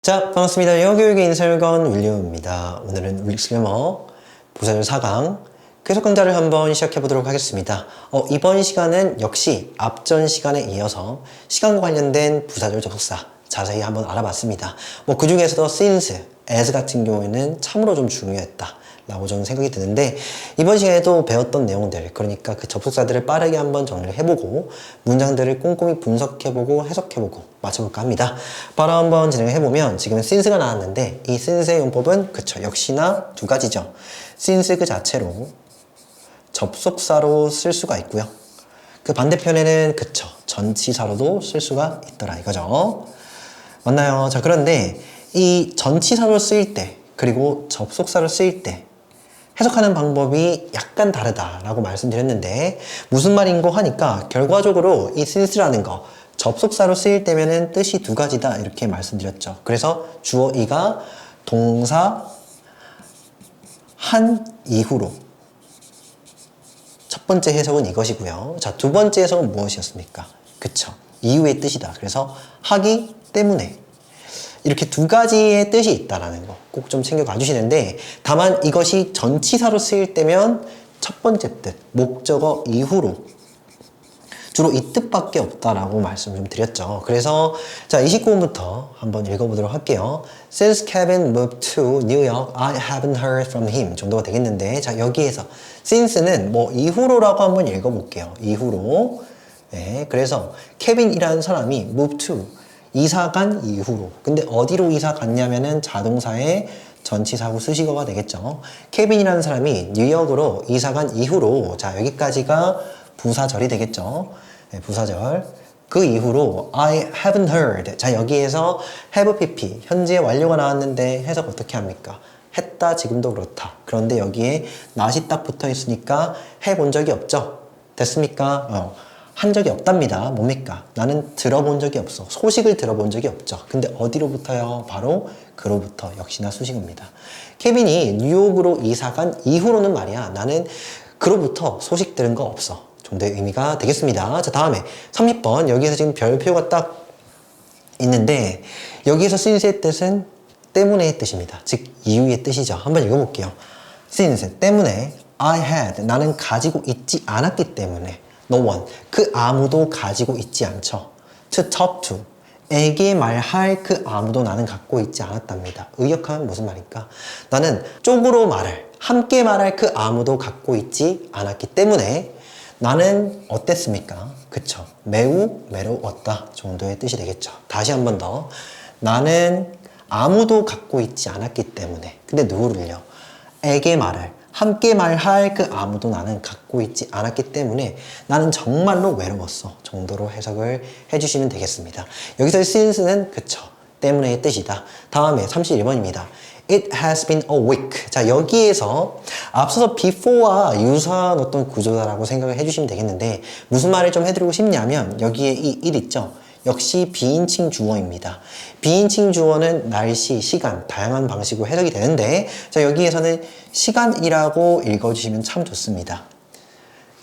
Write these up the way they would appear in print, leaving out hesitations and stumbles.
자, 반갑습니다. 영어교육의 인설건 윌리엄입니다. 오늘은 윌릭스 그래머 부사절 4강 계속 강좌를 한번 시작해 보도록 하겠습니다. 이번 시간은 역시 앞전 시간에 이어서 시간과 관련된 부사절 접속사 자세히 한번 알아봤습니다. 그 중에서도 since, as 같은 경우에는 참으로 좀 중요했다 라고 저는 생각이 드는데, 이번 시간에도 배웠던 내용들, 그러니까 그 접속사들을 빠르게 한번 정리를 해보고 문장들을 꼼꼼히 분석해보고 해석해보고 맞춰볼까 합니다. 바로 한번 진행을 해보면, 지금 since가 나왔는데 이 since의 용법은 그쵸, 역시나 두 가지죠. since 그 자체로 접속사로 쓸 수가 있고요, 그 반대편에는 그쵸, 전치사로도 쓸 수가 있더라 이거죠. 맞나요? 자, 그런데 이 전치사로 쓰일 때 그리고 접속사로 쓰일 때 해석하는 방법이 약간 다르다라고 말씀드렸는데, 무슨 말인고 하니까 결과적으로 이 since라는 거 접속사로 쓰일 때면은 뜻이 두 가지다 이렇게 말씀드렸죠. 그래서 주어 이가 동사 한 이후로 첫 번째 해석은 이것이고요. 자, 두 번째 해석은 무엇이었습니까? 그쵸, 이유의 뜻이다. 그래서 하기 때문에, 이렇게 두 가지의 뜻이 있다라는 거 꼭 좀 챙겨가 주시는데, 다만 이것이 전치사로 쓰일 때면 첫 번째 뜻, 목적어 이후로 주로 이 뜻밖에 없다라고 말씀 좀 드렸죠. 그래서 자, 29번부터 한번 읽어보도록 할게요. Since Kevin moved to New York, I haven't heard from him 정도가 되겠는데, 자, 여기에서 since는 이후로라고 한번 읽어볼게요. 이후로. 네, 그래서 케빈이라는 사람이 move to, 이사 간 이후로. 근데 어디로 이사 갔냐면은 자동사의 전치사고 수식어가 되겠죠. 케빈이라는 사람이 뉴욕으로 이사 간 이후로, 자, 여기까지가 부사절이 되겠죠. 네, 부사절. 그 이후로 I haven't heard. 자, 여기에서 have pp 현재 완료가 나왔는데 해석 어떻게 합니까? 했다, 지금도 그렇다. 그런데 여기에 not이 딱 붙어 있으니까 해본 적이 없죠. 됐습니까? 한 적이 없답니다. 뭡니까? 나는 들어본 적이 없어. 소식을 들어본 적이 없죠. 근데 어디로부터요? 바로 그로부터, 역시나 수식어입니다. 케빈이 뉴욕으로 이사 간 이후로는 말이야, 나는 그로부터 소식 들은 거 없어 정도의 의미가 되겠습니다. 자, 다음에 30번. 여기에서 지금 별표가 딱 있는데, 여기에서 since의 뜻은 때문에의 뜻입니다. 즉 이유의 뜻이죠. 한번 읽어볼게요. since, 때문에, I had, 나는 가지고 있지 않았기 때문에, no one, 그 아무도 가지고 있지 않죠. to talk to, 에게 말할 그 아무도 나는 갖고 있지 않았답니다. 의역하면 무슨 말일까? 나는 쪽으로 말할, 함께 말할 그 아무도 갖고 있지 않았기 때문에 나는 어땠습니까? 그쵸, 매우 외로웠다 정도의 뜻이 되겠죠. 다시 한 번 더. 나는 아무도 갖고 있지 않았기 때문에, 근데 누구를요? 에게 말할, 함께 말할 그 아무도 나는 갖고 있지 않았기 때문에 나는 정말로 외로웠어 정도로 해석을 해주시면 되겠습니다. 여기서의 since는 그쵸, 때문에의 뜻이다. 다음에 31번입니다. It has been a week. 자, 여기에서 앞서서 before와 유사한 어떤 구조다라고 생각을 해주시면 되겠는데, 무슨 말을 좀 해드리고 싶냐면, 여기에 이 it 있죠? 역시 비인칭 주어입니다. 비인칭 주어는 날씨, 시간, 다양한 방식으로 해석이 되는데, 자, 여기에서는 시간이라고 읽어주시면 참 좋습니다.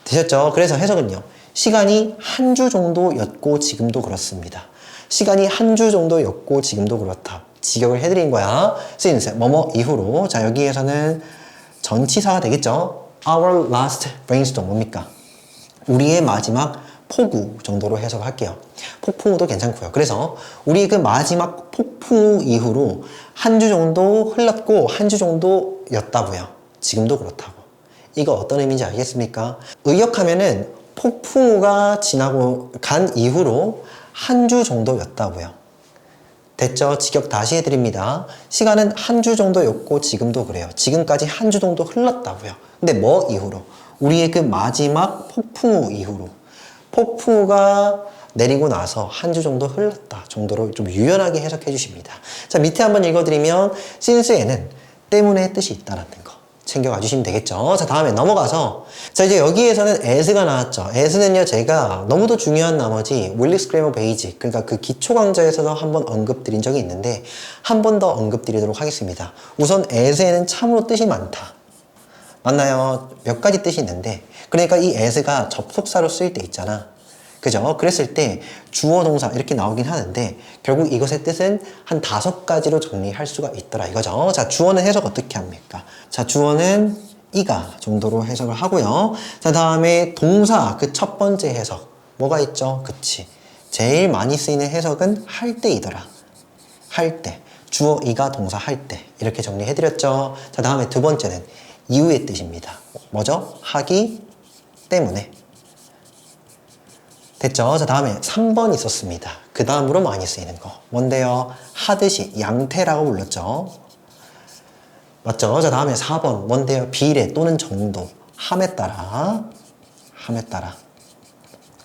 되셨죠? 그래서 해석은요, 시간이 한 주 정도였고 지금도 그렇습니다. 시간이 한 주 정도였고 지금도 그렇다. 직역을 해드린 거야. since, 뭐뭐 이후로. 자, 여기에서는 전치사가 되겠죠? Our last brainstorm, 뭡니까? 우리의 마지막 폭우 정도로 해석할게요. 폭풍우도 괜찮고요. 그래서 우리 그 마지막 폭풍우 이후로 한 주 정도 흘렀고 한 주 정도였다고요. 지금도 그렇다고. 이거 어떤 의미인지 알겠습니까? 의역하면은 폭풍우가 지나고 간 이후로 한 주 정도였다고요. 됐죠? 직역 다시 해드립니다. 시간은 한 주 정도였고 지금도 그래요. 지금까지 한 주 정도 흘렀다고요. 근데 뭐 이후로? 우리의 그 마지막 폭풍우 이후로. 폭풍우가 내리고 나서 한 주 정도 흘렀다 정도로 좀 유연하게 해석해 주십니다. 자, 밑에 한번 읽어드리면 since에는 때문에 뜻이 있다는 거 챙겨가 주시면 되겠죠. 자, 다음에 넘어가서, 자, 이제 여기에서는 as가 나왔죠. as는요, 제가 너무도 중요한 나머지 윌릭스 그래머 베이직, 그러니까 그 기초 강좌에서도 한번 언급드린 적이 있는데 한 번 더 언급드리도록 하겠습니다. 우선 as에는 참으로 뜻이 많다. 맞나요? 몇 가지 뜻이 있는데, 그러니까 이 as가 접속사로 쓰일 때 있잖아. 그죠? 그랬을 때 주어 동사 이렇게 나오긴 하는데 결국 이것의 뜻은 한 5가지로 정리할 수가 있더라 이거죠. 자, 주어는 해석 어떻게 합니까? 자, 주어는 이가 정도로 해석을 하고요. 자, 다음에 동사 그 첫 번째 해석 뭐가 있죠? 그치. 제일 많이 쓰이는 해석은 할 때이더라. 할 때. 주어 이가 동사 할 때. 이렇게 정리해드렸죠. 자, 다음에 두 번째는 이유의 뜻입니다. 뭐죠? 하기 때문에. 됐죠? 자, 다음에 3번 있었습니다. 그 다음으로 많이 쓰이는 거. 뭔데요? 하듯이, 양태라고 불렀죠? 맞죠? 자, 다음에 4번. 뭔데요? 비례 또는 정도. 함에 따라. 함에 따라.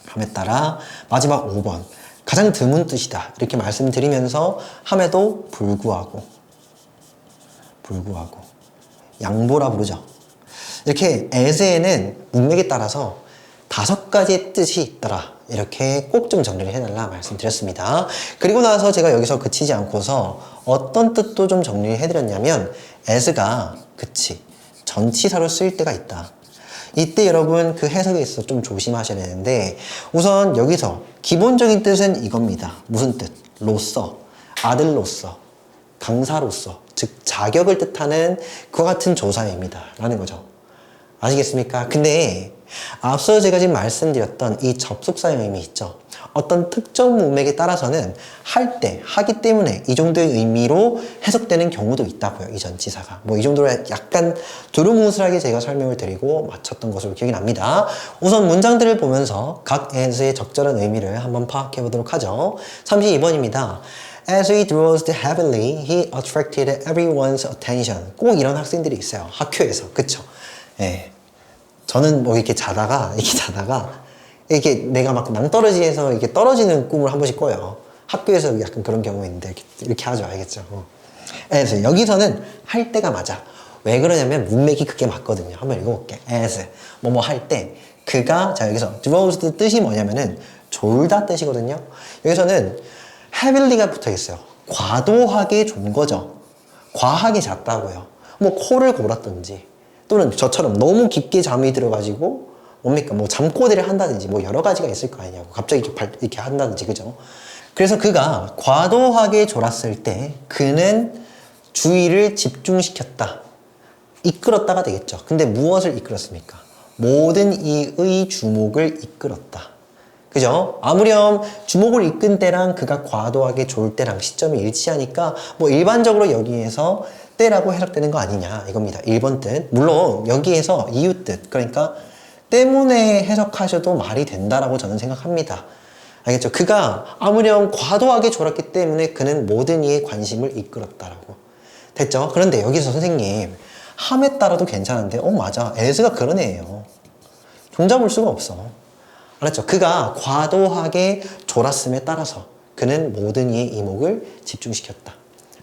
함에 따라. 마지막 5번. 가장 드문 뜻이다. 이렇게 말씀드리면서 함에도 불구하고. 불구하고. 양보라 부르죠. 이렇게 as에는 문맥에 따라서 5가지의 뜻이 있더라. 이렇게 꼭 좀 정리를 해달라 말씀드렸습니다. 그리고 나서 제가 여기서 그치지 않고서 어떤 뜻도 좀 정리를 해드렸냐면 as가 그치 전치사로 쓰일 때가 있다. 이때 여러분 그 해석에 있어서 좀 조심하셔야 되는데 우선 여기서 기본적인 뜻은 이겁니다. 무슨 뜻? 로서, 아들로서, 강사로서, 즉 자격을 뜻하는 그와 같은 조사입니다. 라는 거죠. 아시겠습니까? 근데 앞서 제가 지금 말씀드렸던 이 접속사의 의미 있죠. 어떤 특정 문맥에 따라서는 할 때, 하기 때문에 이 정도의 의미로 해석되는 경우도 있다고요. 이 전치사가. 뭐 이 정도로 약간 두루뭉술하게 제가 설명을 드리고 마쳤던 것으로 기억이 납니다. 우선 문장들을 보면서 각 as의 적절한 의미를 한번 파악해 보도록 하죠. 32번입니다. As he drove heavily, he attracted everyone's attention. 꼭 이런 학생들이 있어요. 학교에서. 그쵸? 예. 저는 뭐 이렇게 자다가 이렇게 내가 막 낭떠러지에서 이렇게 떨어지는 꿈을 한 번씩 꿔요. 학교에서 약간 그런 경우 있는데 이렇게 하죠. 알겠죠? as. 여기서는 할 때가 맞아. 왜 그러냐면 문맥이 그게 맞거든요. 한번 읽어볼게. as. 뭐뭐 할 때. 그가, 자, 여기서 drove 뜻이 뭐냐면은 졸다 뜻이거든요. 여기서는 heavily가 붙어 있어요. 과도하게 존 거죠. 과하게 잤다고요. 뭐 코를 골았든지 또는 저처럼 너무 깊게 잠이 들어가지고 뭡니까 뭐 잠꼬대를 한다든지 뭐 여러 가지가 있을 거 아니냐고 갑자기 이렇게 한다든지 그죠? 그래서 그가 과도하게 졸았을 때 그는 주의를 집중시켰다. 이끌었다가 되겠죠. 근데 무엇을 이끌었습니까? 모든 이의 주목을 이끌었다. 그죠? 아무렴 주목을 이끈 때랑 그가 과도하게 졸 때랑 시점이 일치하니까 뭐 일반적으로 여기에서 때라고 해석되는 거 아니냐 이겁니다. 1번 뜻. 물론 여기에서 이유 뜻 그러니까 때문에 해석하셔도 말이 된다라고 저는 생각합니다. 알겠죠? 그가 아무렴 과도하게 졸았기 때문에 그는 모든 이의 관심을 이끌었다라고. 됐죠? 그런데 여기서 선생님 함에 따라도 괜찮은데 맞아. as가 그런 애예요. 종잡을 수가 없어. 알았죠? 그가 과도하게 졸았음에 따라서 그는 모든 이의 이목을 집중시켰다.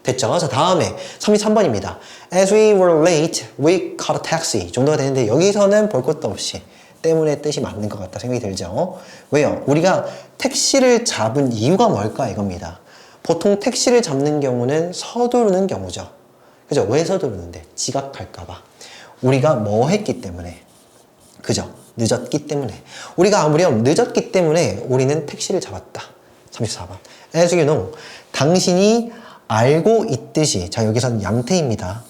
됐죠? 자, 다음에 33번입니다. As we were late, we caught a taxi 정도가 되는데 여기서는 볼 것도 없이 때문에 뜻이 맞는 것 같다 생각이 들죠? 왜요? 우리가 택시를 잡은 이유가 뭘까 이겁니다. 보통 택시를 잡는 경우는 서두르는 경우죠. 그죠? 왜 서두르는데? 지각할까 봐. 우리가 뭐 했기 때문에. 그죠? 늦었기 때문에. 우리가 아무렴 늦었기 때문에 우리는 택시를 잡았다. 34번. As you know, 당신이 알고 있듯이, 자 여기서는 양태입니다.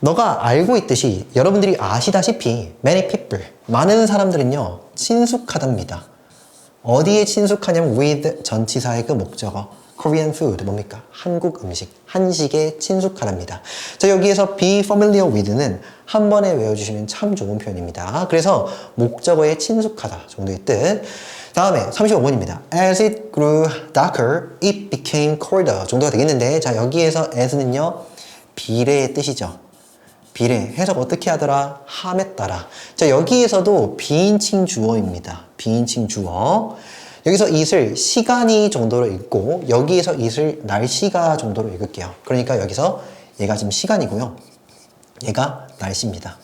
너가 알고 있듯이 여러분들이 아시다시피 many people, 많은 사람들은요 친숙하답니다. 어디에 친숙하냐면 with 전치사의 그 목적어 Korean food 뭡니까? 한국 음식, 한식에 친숙하답니다. 자 여기에서 be familiar with는 한 번에 외워주시면 참 좋은 표현입니다. 그래서 목적어에 친숙하다 정도의 뜻. 다음에 35번입니다. As it grew darker, it became colder 정도가 되겠는데 자 여기에서 as는요 비례의 뜻이죠. 비례 해석 어떻게 하더라? 함에 따라. 자 여기에서도 비인칭 주어입니다. 비인칭 주어. 여기서 it을 시간이 정도로 읽고 여기에서 it을 날씨가 정도로 읽을게요. 그러니까 여기서 얘가 지금 시간이고요. 얘가 날씨입니다.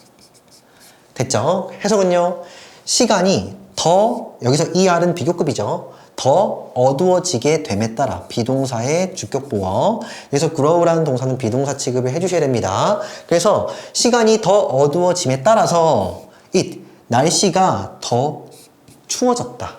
됐죠? 해석은요. 시간이 더 여기서 ER은 비교급이죠. 더 어두워지게 됨에 따라 비동사의 주격보어. 여기서 grow라는 동사는 비동사 취급을 해주셔야 됩니다. 그래서 시간이 더 어두워짐에 따라서 날씨가 더 추워졌다.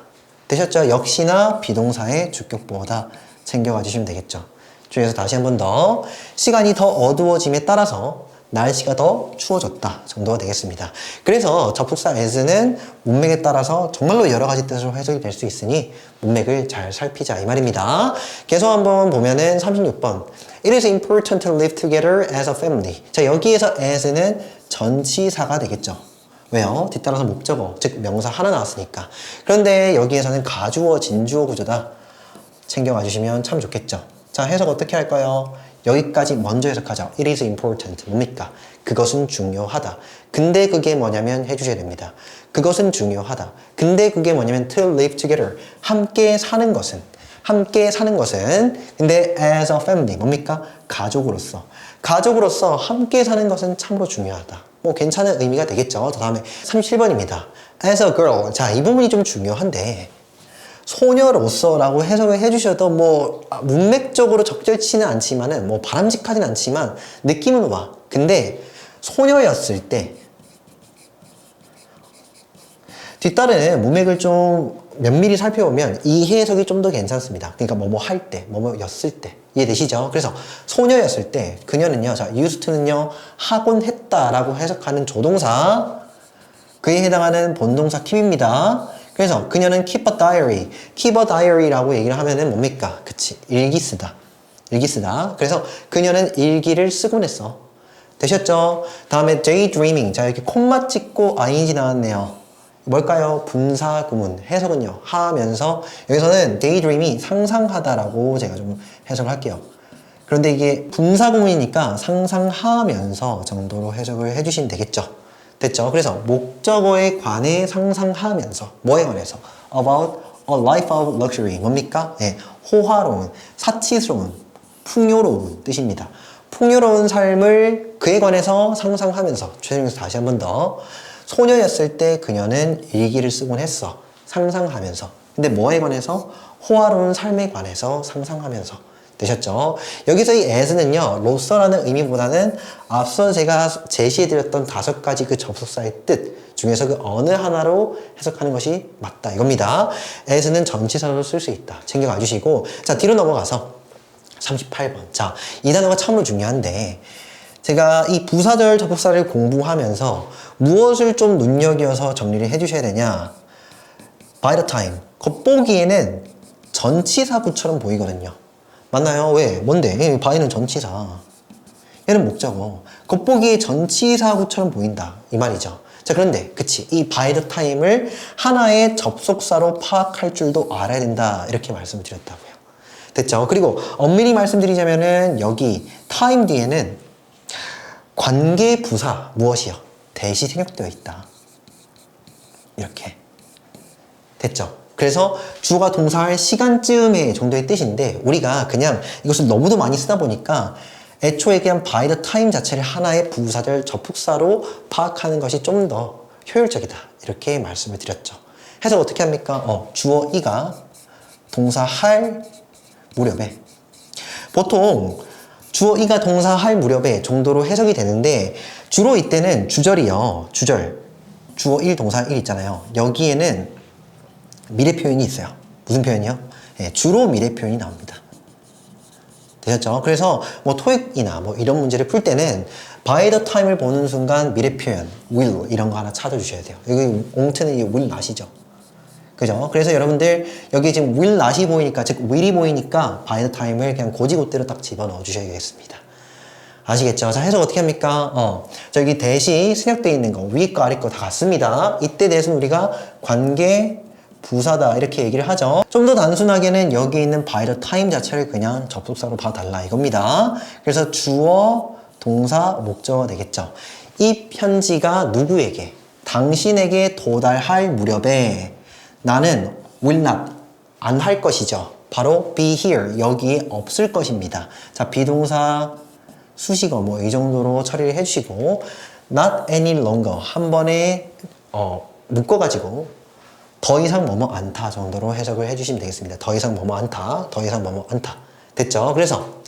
되셨죠? 역시나 비동사의 주격보다 챙겨가 주시면 되겠죠. 중에서 다시 한 번 더 시간이 더 어두워짐에 따라서 날씨가 더 추워졌다 정도가 되겠습니다. 그래서 접속사 as는 문맥에 따라서 정말로 여러 가지 뜻으로 해석이 될 수 있으니 문맥을 잘 살피자 이 말입니다. 계속 한번 보면은 36번 It is important to live together as a family. 자, 여기에서 as는 전치사가 되겠죠. 왜요? 뒤따라서 목적어, 즉 명사 하나 나왔으니까. 그런데 여기에서는 가주어, 진주어 구조다. 챙겨가 주시면 참 좋겠죠. 자, 해석 어떻게 할까요? 여기까지 먼저 해석하죠. It is important. 뭡니까? 그것은 중요하다. 근데 그게 뭐냐면 해주셔야 됩니다. 그것은 중요하다. 근데 그게 뭐냐면 to live together. 함께 사는 것은. 함께 사는 것은. 근데 as a family. 뭡니까? 가족으로서. 가족으로서 함께 사는 것은 참으로 중요하다. 뭐 괜찮은 의미가 되겠죠. 다음에 37번입니다. As a girl. 자, 이 부분이 좀 중요한데 소녀로서라고 해석을 해주셔도 뭐 문맥적으로 적절치는 않지만은 뭐 바람직하진 않지만 느낌은 와. 근데 소녀였을 때 뒤따른 문맥을 좀 면밀히 살펴보면 이 해석이 좀 더 괜찮습니다. 그러니까 뭐뭐 할 때, 뭐뭐였을 때 이해되시죠? 그래서 소녀였을 때 그녀는요, 자 used to는요 하곤 했다라고 해석하는 조동사 그에 해당하는 본동사 keep입니다. 그래서 그녀는 keep a diary, keep a diary라고 얘기를 하면은 뭡니까? 그치, 일기 쓰다. 일기 쓰다. 그래서 그녀는 일기를 쓰곤 했어. 되셨죠? 다음에 daydreaming. 자, 이렇게 콤마 찍고 ing 나왔네요. 뭘까요? 분사 구문. 해석은요, 하면서 여기서는 daydream이 상상하다라고 제가 좀 해석을 할게요. 그런데 이게 분사 구문이니까 상상하면서 정도로 해석을 해주시면 되겠죠. 됐죠? 그래서 목적어에 관해 상상하면서 뭐에 관해서? About a life of luxury. 뭡니까? 네, 호화로운, 사치스러운, 풍요로운 뜻입니다. 풍요로운 삶을 그에 관해서 상상하면서 최종에서 다시 한 번 더 소녀였을 때 그녀는 일기를 쓰곤 했어. 상상하면서. 근데 뭐에 관해서? 호화로운 삶에 관해서 상상하면서. 되셨죠? 여기서 이 as는요, 로서라는 의미보다는 앞서 제가 제시해드렸던 5가지 그 접속사의 뜻 중에서 그 어느 하나로 해석하는 것이 맞다 이겁니다. as는 전치사로 쓸 수 있다. 챙겨가 주시고, 자, 뒤로 넘어가서 38번. 자, 이 단어가 참으로 중요한데, 제가 이 부사절 접속사를 공부하면서 무엇을 좀 눈여겨서 정리를 해주셔야 되냐? by the time. 겉보기에는 전치사구처럼 보이거든요. 맞나요? 왜? 뭔데? by는 전치사. 얘는 목적어. 겉보기에 전치사구처럼 보인다. 이 말이죠. 자, 그런데 그치. 이 by the time을 하나의 접속사로 파악할 줄도 알아야 된다. 이렇게 말씀을 드렸다고요. 됐죠? 그리고 엄밀히 말씀드리자면은 여기 time 뒤에는 관계 부사 무엇이요? 대시 생략되어 있다. 이렇게. 됐죠? 그래서 주어가 동사할 시간쯤의 정도의 뜻인데 우리가 그냥 이것을 너무도 많이 쓰다 보니까 애초에 그냥 by the time 자체를 하나의 부사절 접속사로 파악하는 것이 좀 더 효율적이다. 이렇게 말씀을 드렸죠. 해석 어떻게 합니까? 주어 이가 동사 할 무렵에 보통 주어 이가 동사 할 무렵에 정도로 해석이 되는데 주로 이때는 주절이요. 주절. 주어 1 동사 1 있잖아요. 여기에는 미래 표현이 있어요. 무슨 표현이요? 예, 주로 미래 표현이 나옵니다. 되셨죠? 그래서 뭐 토익이나 뭐 이런 문제를 풀 때는 by the time을 보는 순간 미래 표현, will 이런 거 하나 찾아주셔야 돼요. 여기 옹트는 이 will not이죠. 그죠? 그래서 여러분들 여기 지금 will not이 보이니까 즉 will이 보이니까 by the time을 그냥 고지고대로 딱 집어넣어 주셔야겠습니다. 아시겠죠? 자, 해석 어떻게 합니까? 저기 대시 생략되어 있는 거 위 거 아래 거 다 같습니다. 이때 대해서는 우리가 관계 부사다 이렇게 얘기를 하죠. 좀 더 단순하게는 여기 있는 by the time 자체를 그냥 접속사로 봐달라 이겁니다. 그래서 주어, 동사, 목적어가 되겠죠. 이 편지가 누구에게? 당신에게 도달할 무렵에 나는 will not, 안 할 것이죠. 바로 be here, 여기에 없을 것입니다. 자, 비동사, 수식어 뭐 이 정도로 처리를 해주시고 not any longer, 한 번에 묶어가지고 더 이상 뭐뭐 않다 정도로 해석을 해주시면 되겠습니다. 더 이상 뭐뭐 않다, 더 이상 뭐뭐 않다. 됐죠? 그래서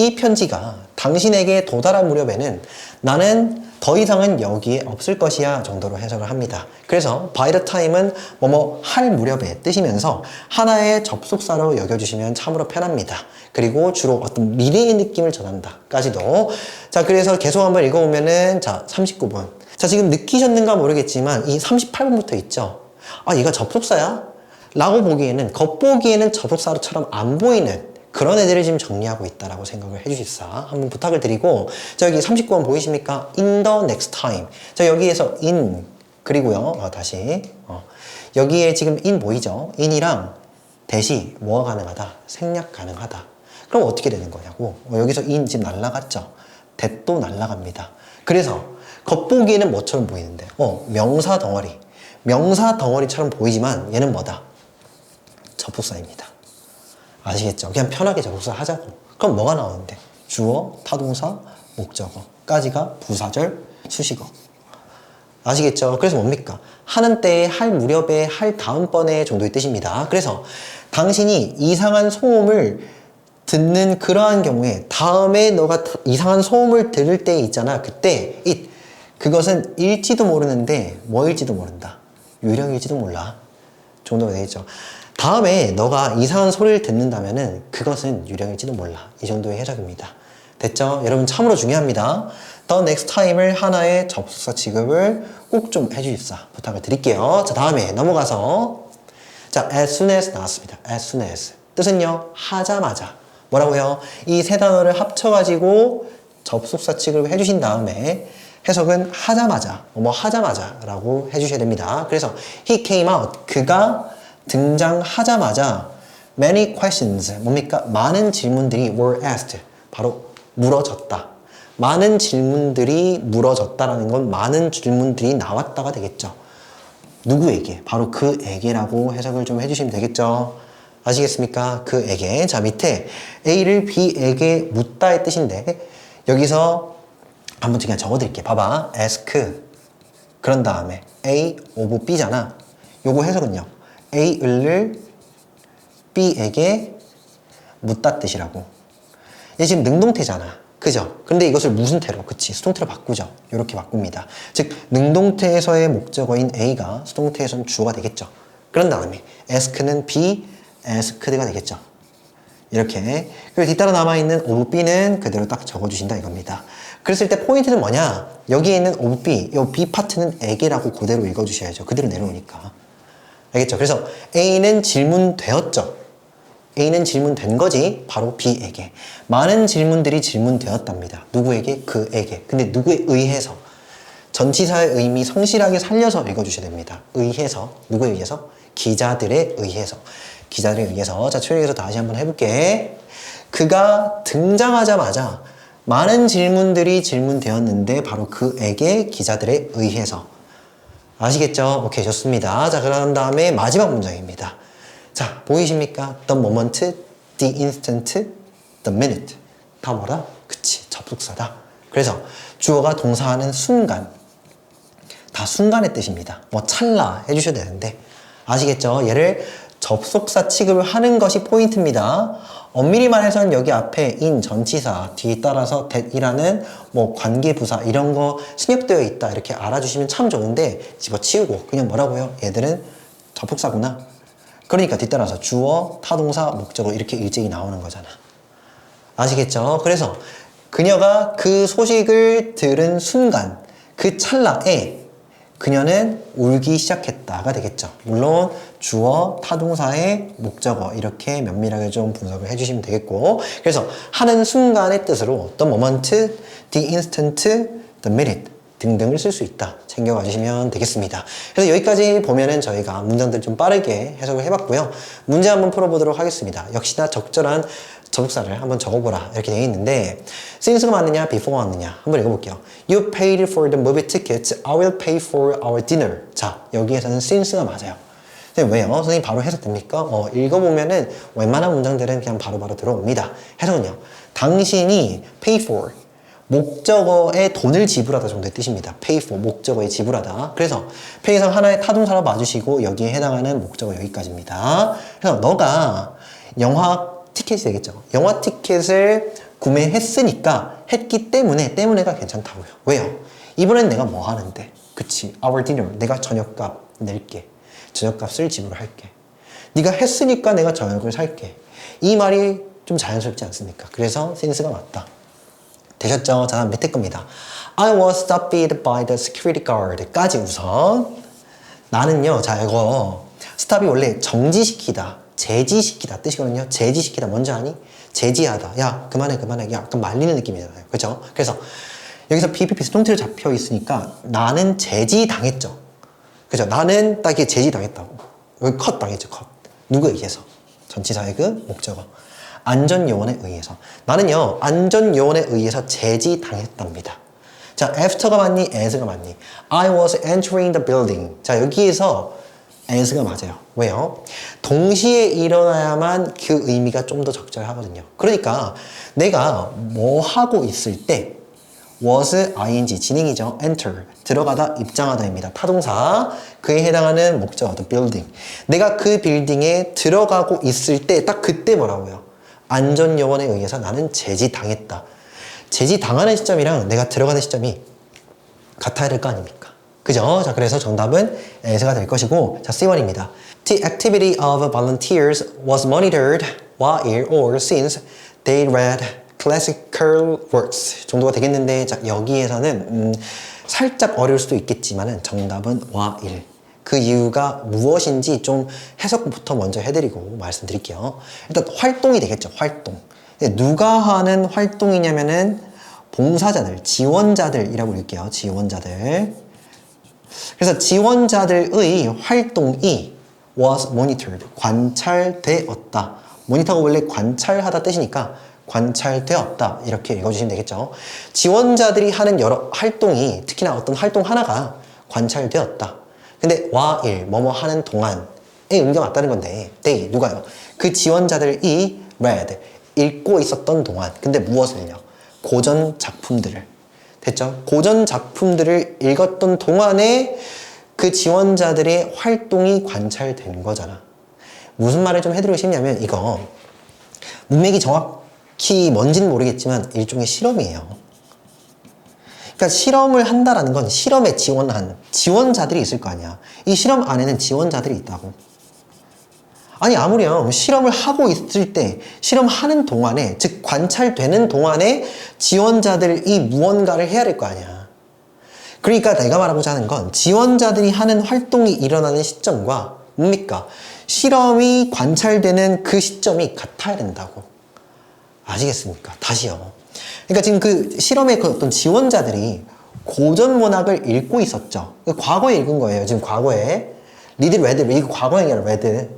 이 편지가 당신에게 도달한 무렵에는 나는 더 이상은 여기에 없을 것이야 정도로 해석을 합니다. 그래서 by the time은 뭐뭐 할 무렵에 뜻이면서 하나의 접속사로 여겨주시면 참으로 편합니다. 그리고 주로 어떤 미래의 느낌을 전한다까지도. 자, 그래서 계속 한번 읽어보면은 자 39번. 자, 지금 느끼셨는가 모르겠지만 이 38번부터 있죠. 아, 얘가 접속사야? 라고 보기에는 겉보기에는 접속사처럼 안 보이는 그런 애들을 지금 정리하고 있다라고 생각을 해주십사 한번 부탁을 드리고. 자, 여기 39번 보이십니까? in the next time. 자, 여기에서 in 그리고요 다시 여기에 지금 in 보이죠? in이랑 대시 뭐가 가능하다? 생략 가능하다. 그럼 어떻게 되는 거냐고. 여기서 in 지금 날라갔죠? that도 날라갑니다. 그래서 겉보기에는 뭐처럼 보이는데 명사 덩어리, 명사 덩어리처럼 보이지만 얘는 뭐다? 접속사입니다. 아시겠죠? 그냥 편하게 접속사 하자고. 그럼 뭐가 나오는데? 주어, 타동사, 목적어까지가 부사절, 수식어. 아시겠죠? 그래서 뭡니까? 하는 때에, 할 무렵에, 할 다음번에 정도의 뜻입니다. 그래서 당신이 이상한 소음을 듣는 그러한 경우에 다음에 너가 이상한 소음을 들을 때 있잖아. 그때 그것은 일지도 모르는데 뭐일지도 모른다. 유령일지도 몰라. 정도가 되겠죠. 다음에 너가 이상한 소리를 듣는다면은 그것은 유령일지도 몰라. 이 정도의 해석입니다. 됐죠? 여러분 참으로 중요합니다. The next time을 하나의 접속사 취급을 꼭 좀 해주십사 부탁을 드릴게요. 자, 다음에 넘어가서 자, as soon as 나왔습니다. as soon as 뜻은요 하자마자. 뭐라고요? 이 세 단어를 합쳐가지고 접속사 취급을 해주신 다음에 해석은 하자마자 뭐 하자마자 라고 해주셔야 됩니다. 그래서 he came out 그가 등장하자마자 many questions 뭡니까? 많은 질문들이 were asked 바로 물어졌다. 많은 질문들이 물어졌다라는 건 많은 질문들이 나왔다가 되겠죠. 누구에게? 바로 그에게라고 해석을 좀 해주시면 되겠죠. 아시겠습니까? 그에게. 자, 밑에 A를 B에게 묻다의 뜻인데 여기서 한번 그냥 적어드릴게요. 봐봐. ask 그런 다음에 A of B잖아. 요거 해석은요. A를 B에게 묻다 뜻이라고. 얘 지금 능동태잖아. 그죠? 근데 이것을 무슨 태로? 그치. 수동태로 바꾸죠. 이렇게 바꿉니다. 즉 능동태에서의 목적어인 A가 수동태에서는 주어가 되겠죠. 그런 다음에 ask는 B, asked가 되겠죠. 이렇게. 그리고 뒤따라 남아있는 of B는 그대로 딱 적어주신다 이겁니다. 그랬을 때 포인트는 뭐냐? 여기에 있는 of B, 이 B 파트는 에게라고 그대로 읽어주셔야죠. 그대로 내려오니까. 알겠죠? 그래서 A는 질문되었죠. A는 질문된 거지. 바로 B에게. 많은 질문들이 질문되었답니다. 누구에게? 그에게. 근데 누구에 의해서? 전치사의 의미 성실하게 살려서 읽어주셔야 됩니다. 의해서. 누구에 의해서? 기자들에 의해서. 기자들에 의해서. 자, 초역에서 다시 한번 해볼게. 그가 등장하자마자 많은 질문들이 질문되었는데 바로 그에게 기자들에 의해서. 아시겠죠? 오케이, 좋습니다. 자, 그런 다음에 마지막 문장입니다. 자, 보이십니까? The moment, the instant, the minute. 다 뭐라? 그치, 접속사다. 그래서 주어가 동사하는 순간. 다 순간의 뜻입니다. 뭐 찰나 해주셔야 되는데. 아시겠죠? 얘를 접속사 취급을 하는 것이 포인트입니다. 엄밀히 말해서는 여기 앞에 in 전치사 뒤에 따라서 that이라는 뭐 관계부사 이런 거 승역되어 있다 이렇게 알아주시면 참 좋은데 집어치우고 그냥 뭐라고요? 얘들은 접속사구나. 그러니까 뒤따라서 주어, 타동사, 목적어 이렇게 일제히 나오는 거잖아. 아시겠죠? 그래서 그녀가 그 소식을 들은 순간 그 찰나에 그녀는 울기 시작했다가 되겠죠. 물론 주어, 타동사의 목적어 이렇게 면밀하게 좀 분석을 해주시면 되겠고 그래서 하는 순간의 뜻으로 the moment, the instant, the minute 등등을 쓸 수 있다. 챙겨가 주시면 되겠습니다. 그래서 여기까지 보면은 저희가 문장들 좀 빠르게 해석을 해봤고요. 문제 한번 풀어보도록 하겠습니다. 역시나 적절한 접속사를 한번 적어보라 이렇게 되어 있는데 since가 맞느냐 before가 맞느냐 한번 읽어볼게요. You paid for the movie tickets. I will pay for our dinner. 자, 여기에서는 since가 맞아요. 선생님 왜요? 선생님 바로 해석됩니까? 읽어보면은 웬만한 문장들은 그냥 바로바로 들어옵니다. 해석은요. 당신이 pay for 목적어에 돈을 지불하다 정도의 뜻입니다. pay for 목적어에 지불하다. 그래서 pay상 하나의 타동사로 봐주시고 여기에 해당하는 목적어 여기까지입니다. 그래서 너가 영화 티켓이 되겠죠. 영화 티켓을 구매했으니까 했기 때문에가 괜찮다고요. 왜요? 이번엔 내가 뭐 하는데? 그치, our dinner. 내가 저녁값 낼게. 저녁값을 지불할게. 네가 했으니까 내가 저녁을 살게. 이 말이 좀 자연스럽지 않습니까? 그래서 since가 맞다. 되셨죠? 자, 다음 밑에 겁니다. I was stopped by the security guard 까지 우선 나는요, 자 이거 stop이 원래 정지시키다, 제지시키다 뜻이거든요. 제지시키다 뭔지 아니? 제지하다. 야 그만해 약간 말리는 느낌이잖아요. 그렇죠? 그래서 여기서 BPP 수동태로 잡혀 있으니까 나는 제지당했죠. 그죠? 나는 딱 이게 제지당했다고. 여기 컷 당했죠. 컷. 누구에 의해서? 전치사의 그 목적어. 안전요원에 의해서. 나는요 안전요원에 의해서 제지당했답니다. 자, after가 맞니? as가 맞니? I was entering the building. 자, 여기에서 as가 맞아요. 왜요? 동시에 일어나야만 그 의미가 좀 더 적절하거든요. 그러니까 내가 뭐 하고 있을 때 was ing 진행이죠. enter 들어가다 입장하다입니다. 타동사 그에 해당하는 목적어 the building. 내가 그 빌딩에 들어가고 있을 때 딱 그때 뭐라고요? 안전요원에 의해서 나는 제지당했다. 제지당하는 시점이랑 내가 들어가는 시점이 같아야 될 거 아닙니까? 그죠? 자, 그래서 정답은 as가 될 것이고, 자, C1입니다. The activity of volunteers was monitored while or since they read classical works 정도가 되겠는데, 자, 여기에서는 살짝 어려울 수도 있겠지만은 정답은 while. 그 이유가 무엇인지 좀 해석부터 먼저 해드리고 말씀드릴게요. 일단 활동이 되겠죠. 활동. 누가 하는 활동이냐면은 봉사자들, 지원자들이라고 읽을게요. 지원자들. 그래서 지원자들의 활동이 was monitored, 관찰되었다. 모니터가 원래 관찰하다 뜻이니까 관찰되었다. 이렇게 읽어주시면 되겠죠. 지원자들이 하는 여러 활동이 특히나 어떤 활동 하나가 관찰되었다. 근데 while, 뭐뭐 하는 동안에 의미가 맞다는 건데 they, 누가요? 그 지원자들이 read, 읽고 있었던 동안. 근데 무엇을요? 고전 작품들을. 됐죠? 고전 작품들을 읽었던 동안에 그 지원자들의 활동이 관찰된 거잖아. 무슨 말을 좀 해드리고 싶냐면 이거 문맥이 정확히 뭔지는 모르겠지만 일종의 실험이에요. 그러니까 실험을 한다라는 건 실험에 지원한 지원자들이 있을 거 아니야. 이 실험 안에는 지원자들이 있다고. 아니 아무렴 실험을 하고 있을 때 실험하는 동안에 즉 관찰되는 동안에 지원자들이 무언가를 해야 될 거 아니야. 그러니까 내가 말하고자 하는 건 지원자들이 하는 활동이 일어나는 시점과 뭡니까? 실험이 관찰되는 그 시점이 같아야 된다고. 아시겠습니까? 다시요. 그러니까 지금 그 실험의 그 어떤 지원자들이 고전 문학을 읽고 있었죠. 과거에 읽은 거예요. 지금 과거에. 리드 레드, 이거 과거에 아니라 레드.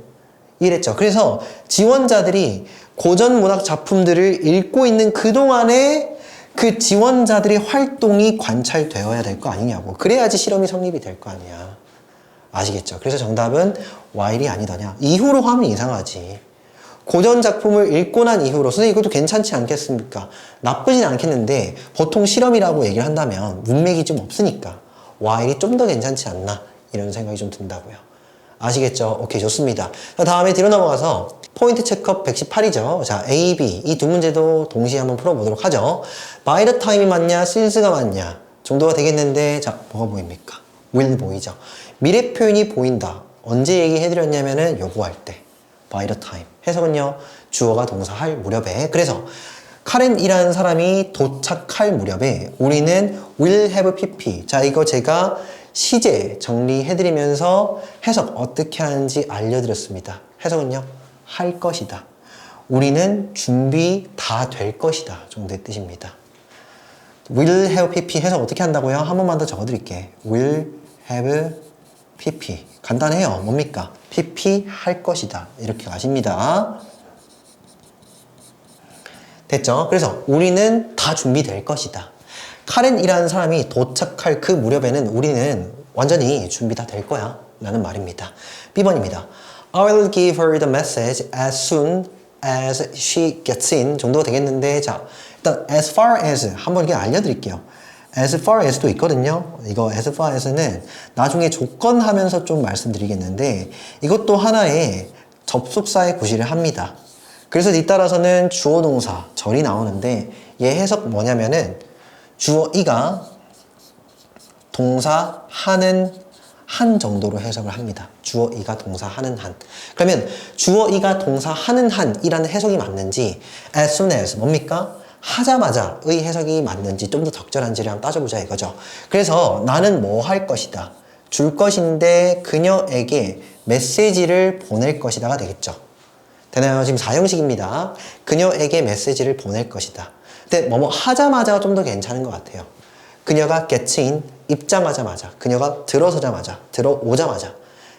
이랬죠. 그래서 지원자들이 고전 문학 작품들을 읽고 있는 그동안에 그 지원자들의 활동이 관찰되어야 될 거 아니냐고. 그래야지 실험이 성립이 될 거 아니야. 아시겠죠? 그래서 정답은 while이 아니더냐. 이후로 하면 이상하지. 고전 작품을 읽고 난 이후로 선생님 이것도 괜찮지 않겠습니까? 나쁘진 않겠는데 보통 실험이라고 얘기를 한다면 문맥이 좀 없으니까 while이 좀 더 괜찮지 않나 이런 생각이 좀 든다고요. 아시겠죠? 오케이, 좋습니다. 다음에 뒤로 넘어가서 포인트 체크업 118이죠. 자, A, B 이 두 문제도 동시에 한번 풀어보도록 하죠. by the time이 맞냐, since가 맞냐 정도가 되겠는데, 자, 뭐가 보입니까? will 보이죠. 미래 표현이 보인다. 언제 얘기해드렸냐면은 요구할 때 by the time. 해석은요, 주어가 동사할 무렵에. 그래서 카렌이라는 사람이 도착할 무렵에 우리는 will have pp. 자, 이거 제가 시제 정리해드리면서 해석 어떻게 하는지 알려드렸습니다. 해석은요, 할 것이다. 우리는 준비 다 될 것이다 정도의 뜻입니다. will have pp 해석 어떻게 한다고요? 한 번만 더 적어드릴게. will have pp. 간단해요. 뭡니까? pp 할 것이다. 이렇게 가십니다. 됐죠? 그래서 우리는 다 준비될 것이다. 카렌이라는 사람이 도착할 그 무렵에는 우리는 완전히 준비 다 될 거야 라는 말입니다. B번입니다. I will give her the message as soon as she gets in 정도가 되겠는데, 자, 일단 as far as 한번 이렇게 알려드릴게요. as far as도 있거든요. 이거 as far as는 나중에 조건하면서 좀 말씀드리겠는데 이것도 하나의 접속사의 구실을 합니다. 그래서 뒤따라서는 주어 동사 절이 나오는데 얘 해석 뭐냐면은 주어 이가 동사 하는 한 정도로 해석을 합니다. 주어 이가 동사 하는 한. 그러면 주어 이가 동사 하는 한이라는 해석이 맞는지 as soon as 뭡니까? 하자마자의 해석이 맞는지 좀 더 적절한지를 한번 따져보자 이거죠. 그래서 나는 뭐 할 것이다. 줄 것인데 그녀에게 메시지를 보낼 것이다가 되겠죠. 되나요? 지금 4형식입니다. 그녀에게 메시지를 보낼 것이다. 근데 뭐뭐 하자마자가 좀 더 괜찮은 것 같아요. 그녀가 gets in, 입장하자마자, 그녀가 들어서자마자, 들어오자마자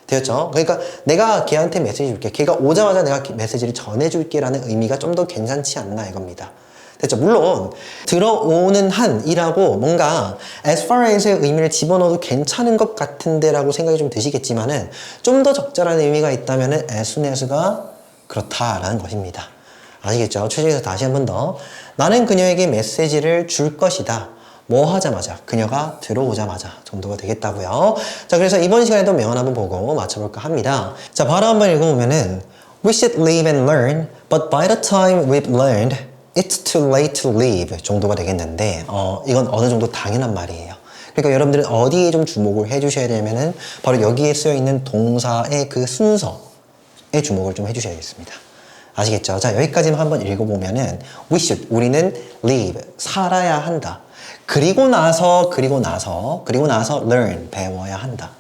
되었죠? 그러니까 내가 걔한테 메시지 줄게. 걔가 오자마자 내가 메시지를 전해줄게 라는 의미가 좀 더 괜찮지 않나 이겁니다. 됐죠? 물론 들어오는 한이라고 뭔가 as far as의 의미를 집어넣어도 괜찮은 것 같은데 라고 생각이 좀 드시겠지만은 좀 더 적절한 의미가 있다면은 as soon as가 그렇다라는 것입니다. 아시겠죠? 최종에서 다시 한 번 더 나는 그녀에게 메시지를 줄 것이다. 뭐 하자마자, 그녀가 들어오자마자 정도가 되겠다고요. 자, 그래서 이번 시간에도 명언 한번 보고 맞춰볼까 합니다. 자, 바로 한번 읽어보면은 We should live and learn, but by the time we've learned, it's too late to leave 정도가 되겠는데 이건 어느 정도 당연한 말이에요. 그러니까 여러분들은 어디에 좀 주목을 해주셔야 되냐면은 바로 여기에 쓰여있는 동사의 그 순서에 주목을 좀 해주셔야겠습니다. 아시겠죠? 자, 여기까지만 한번 읽어보면은 We should, 우리는 live, 살아야 한다. 그리고 나서 learn, 배워야 한다.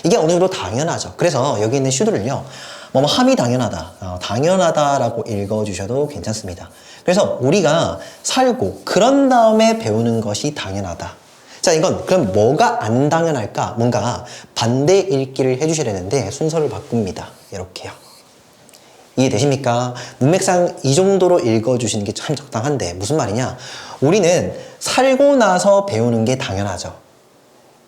이게 어느 정도 당연하죠. 그래서 여기 있는 should를요, 함이 당연하다, 당연하다라고 읽어주셔도 괜찮습니다. 그래서 우리가 살고 그런 다음에 배우는 것이 당연하다. 자, 이건 그럼 뭐가 안 당연할까? 뭔가 반대 읽기를 해주셔야 되는데 순서를 바꿉니다. 이렇게요. 이해되십니까? 문맥상 이 정도로 읽어주시는 게 참 적당한데 무슨 말이냐? 우리는 살고 나서 배우는 게 당연하죠.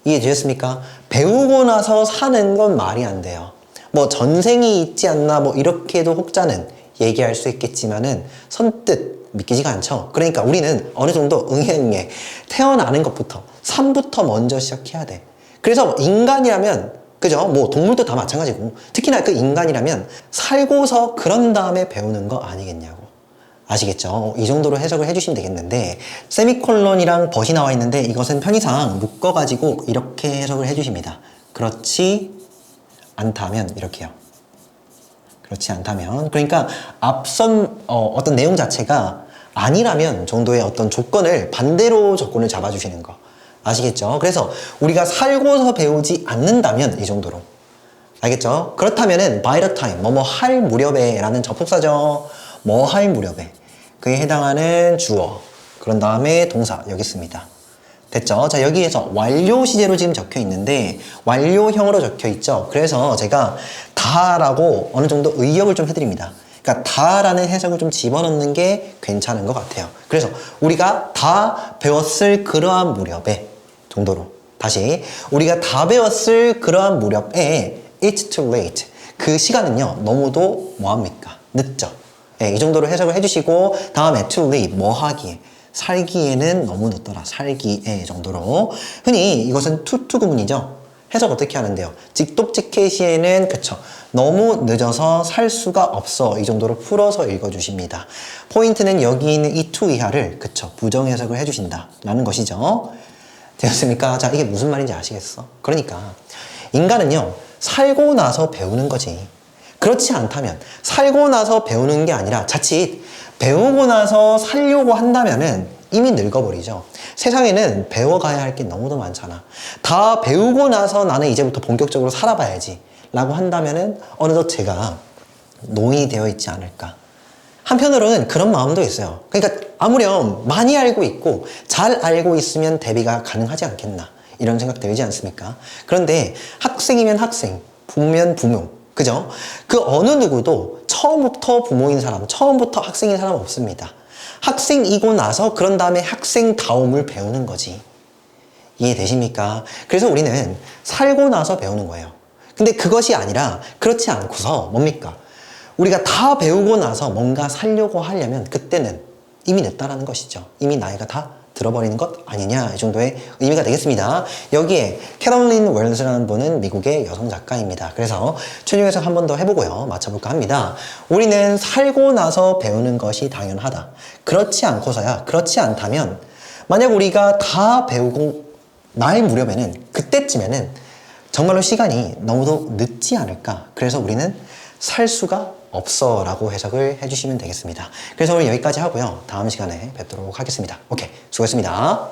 이해되셨습니까? 배우고 나서 사는 건 말이 안 돼요. 뭐 전생이 있지 않나 뭐 이렇게도 혹자는 얘기할 수 있겠지만은 선뜻 믿기지가 않죠. 그러니까 우리는 어느 정도 응애 태어나는 것부터 삶부터 먼저 시작해야 돼. 그래서 인간이라면 그죠? 뭐 동물도 다 마찬가지고 특히나 그 인간이라면 살고서 그런 다음에 배우는 거 아니겠냐고. 아시겠죠? 이 정도로 해석을 해주시면 되겠는데 세미콜론이랑 벗이 나와 있는데 이것은 편의상 묶어가지고 이렇게 해석을 해주십니다. 그렇지 않다면 이렇게요. 그렇지 않다면 그러니까 앞선 어떤 내용 자체가 아니라면 정도의 어떤 조건을 반대로 조건을 잡아주시는 거. 아시겠죠? 그래서 우리가 살고서 배우지 않는다면 이 정도로. 알겠죠? 그렇다면은 by the time, 뭐뭐 할 무렵에 라는 접속사죠. 뭐 할 무렵에. 그에 해당하는 주어. 그런 다음에 동사 여기 있습니다. 됐죠? 자, 여기에서 완료 시제로 지금 적혀 있는데 완료형으로 적혀 있죠. 그래서 제가 다라고 어느 정도 의역을 좀 해드립니다. 그러니까 다라는 해석을 좀 집어넣는 게 괜찮은 것 같아요. 그래서 우리가 다 배웠을 그러한 무렵에 정도로 다시 우리가 다 배웠을 그러한 무렵에 it's too late 그 시간은요 너무도 뭐합니까? 늦죠. 네, 이 정도로 해석을 해주시고 다음에 to live 뭐 하기에 살기에는 너무 늦더라 살기에 정도로 흔히 이것은 to 구문이죠. 해석 어떻게 하는데요? 직독직해 시에는 그쵸 너무 늦어서 살 수가 없어 이 정도로 풀어서 읽어주십니다. 포인트는 여기 있는 이 to 이하를 그쵸 부정 해석을 해주신다 라는 것이죠. 되었습니까? 자, 이게 무슨 말인지 아시겠어? 그러니까 인간은요 살고 나서 배우는 거지. 그렇지 않다면 살고 나서 배우는 게 아니라 자칫 배우고 나서 살려고 한다면은 이미 늙어버리죠. 세상에는 배워가야 할 게 너무도 많잖아. 다 배우고 나서 나는 이제부터 본격적으로 살아봐야지 라고 한다면은 어느덧 제가 노인이 되어 있지 않을까. 한편으로는 그런 마음도 있어요. 그러니까 아무렴 많이 알고 있고 잘 알고 있으면 대비가 가능하지 않겠나 이런 생각 들지 않습니까? 그런데 학생이면 학생, 부모면 부모 그죠? 그 어느 누구도 처음부터 부모인 사람, 처음부터 학생인 사람 없습니다. 학생이고 나서 그런 다음에 학생다움을 배우는 거지. 이해되십니까? 그래서 우리는 살고 나서 배우는 거예요. 근데 그것이 아니라 그렇지 않고서 뭡니까? 우리가 다 배우고 나서 뭔가 살려고 하려면 그때는 이미 늦다라는 것이죠. 이미 나이가 다 들어버리는 것 아니냐, 이 정도의 의미가 되겠습니다. 여기에 캐롤린 웰즈라는 분은 미국의 여성 작가입니다. 그래서 최종 해석 한 번 더 해보고요, 맞춰볼까 합니다. 우리는 살고 나서 배우는 것이 당연하다. 그렇지 않고서야, 그렇지 않다면 만약 우리가 다 배우고 말 무렵에는, 그때쯤에는 정말로 시간이 너무도 늦지 않을까. 그래서 우리는 살 수가 없어 라고 해석을 해주시면 되겠습니다. 그래서 오늘 여기까지 하고요, 다음 시간에 뵙도록 하겠습니다. 오케이, 수고했습니다.